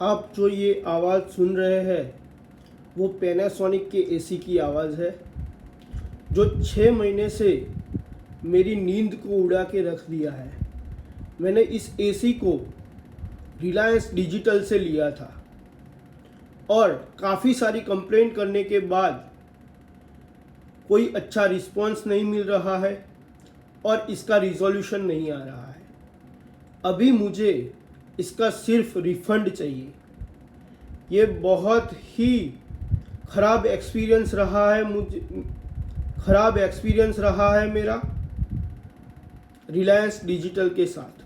आप जो ये आवाज़ सुन रहे हैं वो पैनासोनिक के एसी की आवाज़ है जो 6 महीने से मेरी नींद को उड़ा के रख दिया है। मैंने इस एसी को रिलायंस डिजिटल से लिया था और काफ़ी सारी कंप्लेंट करने के बाद कोई अच्छा रिस्पॉन्स नहीं मिल रहा है और इसका रिजोल्यूशन नहीं आ रहा है। अभी मुझे इसका सिर्फ रिफंड चाहिए। ये बहुत ही ख़राब एक्सपीरियंस रहा है मेरा रिलायंस डिजिटल के साथ।